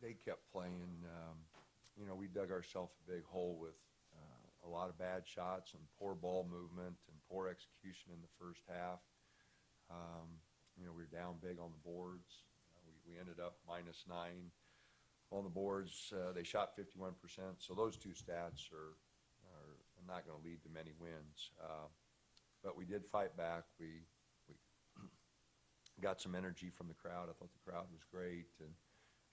they kept playing. We dug ourselves a big hole with a lot of bad shots and poor ball movement and poor execution in the first half. We were down big on the boards. We ended up -9 on the boards. They shot 51%, so those two stats are not going to lead to many wins. But we did fight back. We got some energy from the crowd. I thought the crowd was great and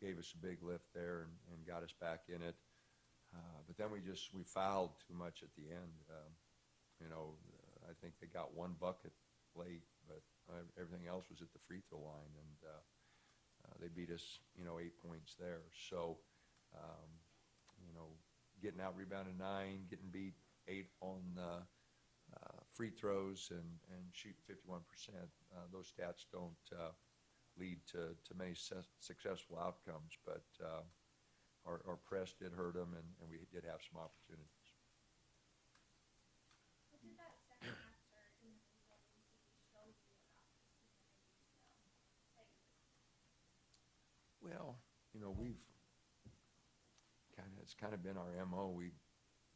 gave us a big lift there and got us back in it. But then we fouled too much at the end. I think they got one bucket late, but everything else was at the free throw line, and they beat us, 8 points there. So, getting out rebounded 9, getting beat 8 on free throws and shooting 51%. Those stats don't lead to many successful outcomes, but our press did hurt them, and we did have some opportunities. What did that second half start in the rebuilding series show you about this team that made you, like? Well, it's kind of been our MO. We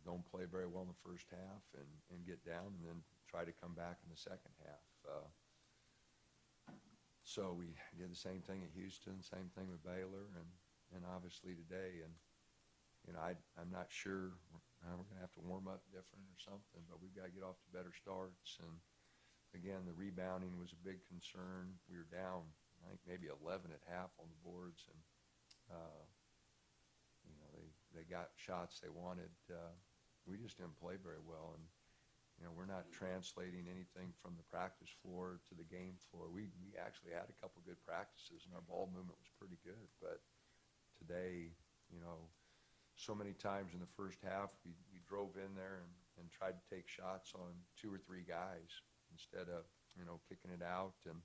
don't play very well in the first half and get down and then try to come back in the second half. So we did the same thing at Houston, same thing with Baylor, and obviously today. And, I'm not sure we're going to have to warm up different or something, but we've got to get off to better starts. And, again, the rebounding was a big concern. We were down, I think, maybe 11 at half on the boards, and, they got shots they wanted. We just didn't play very well, and we're not translating anything from the practice floor to the game floor. We actually had a couple good practices, and our ball movement was pretty good. But today, so many times in the first half, we drove in there and tried to take shots on 2 or 3 guys instead of, kicking it out. And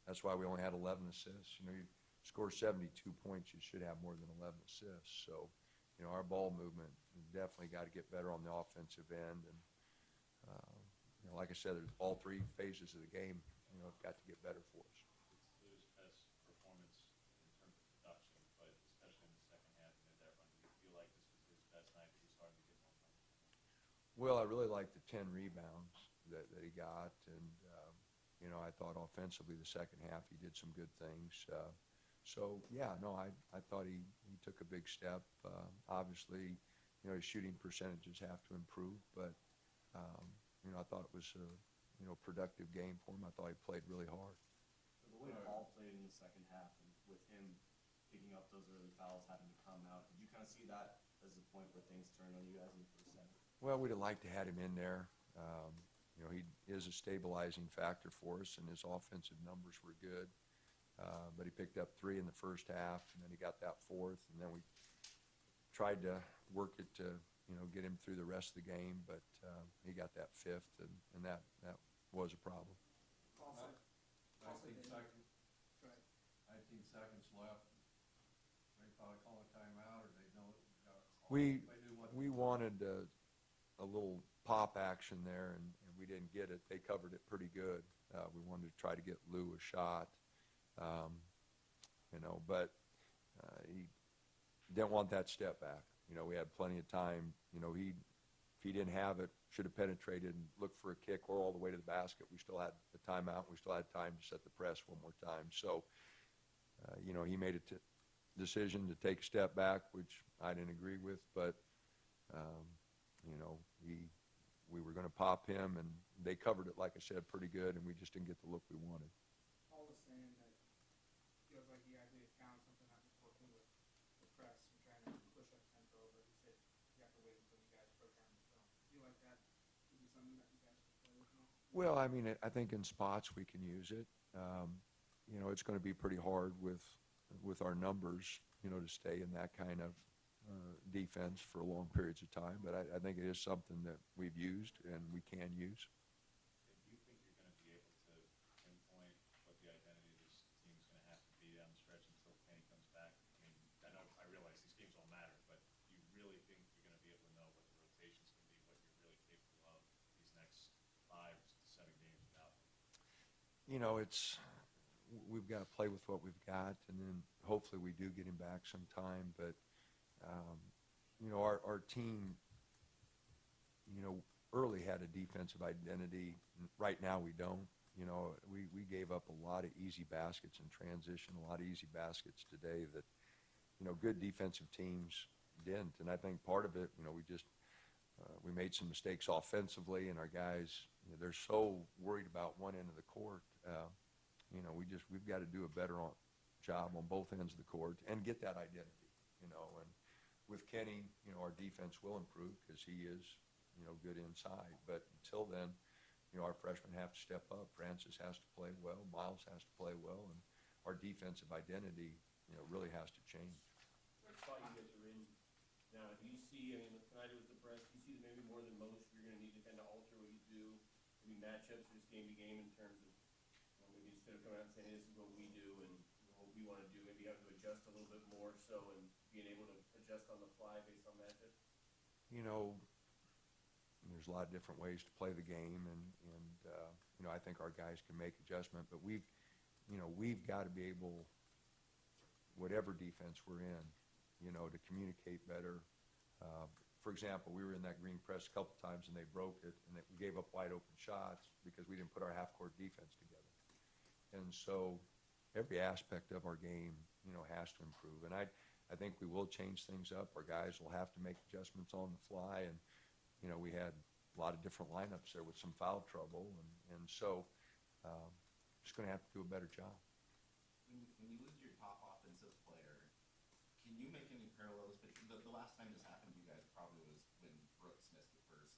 that's why we only had 11 assists. You score 72 points, you should have more than 11 assists. So, our ball movement definitely got to get better on the offensive end. And, like I said, there's all 3 phases of the game, have got to get better for us. It's Lou's best performance in terms of production, but especially in the second half in that run. Do you feel like this was his best night that he's starting to get more comfortable? Well, I really liked the 10 rebounds that he got. And, I thought offensively the second half he did some good things. So, yeah, no, I thought he took a big step. Obviously, his shooting percentages have to improve, but, I thought it was a, productive game for him. I thought he played really hard. The way Paul played in the second half, and with him picking up those early fouls, having to come out, did you kind of see that as the point where things turned on you guys in the first half? Well, we'd have liked to have him in there. He is a stabilizing factor for us, and his offensive numbers were good. But he picked up 3 in the first half, and then he got that 4th, and then we tried to work it to, get him through the rest of the game, but he got that 5th, and that was a problem. 19 seconds. 19 seconds left. They probably call a timeout, or they know it. We wanted a little pop action there, and we didn't get it. They covered it pretty good. We wanted to try to get Lou a shot. But he didn't want that step back. We had plenty of time. If he didn't have it, should have penetrated and looked for a kick or all the way to the basket. We still had the timeout. We still had time to set the press one more time. So, he made a decision to take a step back, which I didn't agree with. But, we were going to pop him, and they covered it, like I said, pretty good, and we just didn't get the look we wanted. Paul was saying that it feels like you guys maybe found something after working with the press and trying to push up tempo, but he said you have to wait until you guys program the film. Do you like that? Is it something that you guys can play with now? Well, I mean, I think in spots we can use it. It's going to be pretty hard with our numbers, to stay in that kind of defense for long periods of time. But I think it is something that we've used and we can use. Do you think you're going to be able to pinpoint what the identity of this team is going to have to be down the stretch until Penny comes back? I mean, I realize these games all matter, but do you really think you're going to be able to know what the rotation is going to be, what you're really capable of these next 5 to 7 games without them? we've got to play with what we've got, and then hopefully we do get him back sometime. But our team, early had a defensive identity. Right now we don't. We gave up a lot of easy baskets in transition, a lot of easy baskets today that, good defensive teams didn't. And I think part of it, we made some mistakes offensively, and our guys, they're so worried about one end of the court. We've got to do a better job on both ends of the court and get that identity, and with Kenny, our defense will improve because he is, good inside. But until then, our freshmen have to step up. Francis has to play well. Miles has to play well. And our defensive identity, really has to change. What spot you guys are in now? Do you see, tonight it was the press, do you see that maybe more than most you're going to need to kind of alter what you do, maybe matchups just game to game in terms of, maybe instead of coming out and saying, this is what we do and what we want to do, maybe having to adjust a little bit more so and being able to adjust on the fly based on matchups? There's a lot of different ways to play the game, and I think our guys can make adjustment, but we've got to be able, whatever defense we're in, to communicate better. For example, we were in that green press a couple times and they broke it, and we gave up wide open shots because we didn't put our half-court defense together. And so every aspect of our game, has to improve. And I think we will change things up. Our guys will have to make adjustments on the fly, and we had a lot of different lineups there with some foul trouble, and so just going to have to do a better job. When you lose your top offensive player, can you make any parallels? But the last time this happened to you guys probably was when Brooks missed the first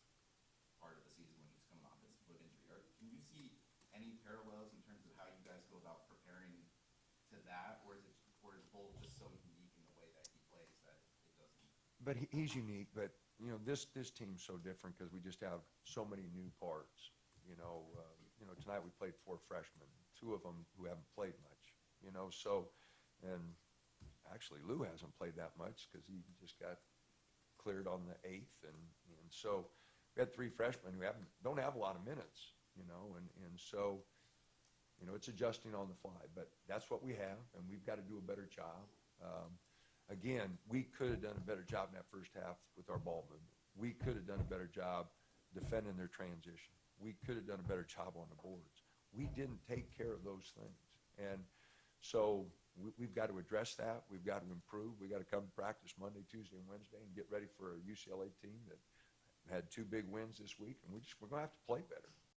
part of the season when he was coming off his foot injury. Can you see any parallels in terms of how you guys go about preparing to that, or is Bolt just so unique in the way that he plays that it doesn't? But he's unique, but this team's so different because we just have so many new parts. Tonight we played 4 freshmen, 2 of them who haven't played much. And actually Lou hasn't played that much because he just got cleared on the 8th, and so we had 3 freshmen who don't have a lot of minutes. And so it's adjusting on the fly, but that's what we have, and we've got to do a better job. Again, we could have done a better job in that first half with our ball movement. We could have done a better job defending their transition. We could have done a better job on the boards. We didn't take care of those things. And so we've got to address that. We've got to improve. We've got to come to practice Monday, Tuesday, and Wednesday and get ready for a UCLA team that had 2 big wins this week. And we're going to have to play better.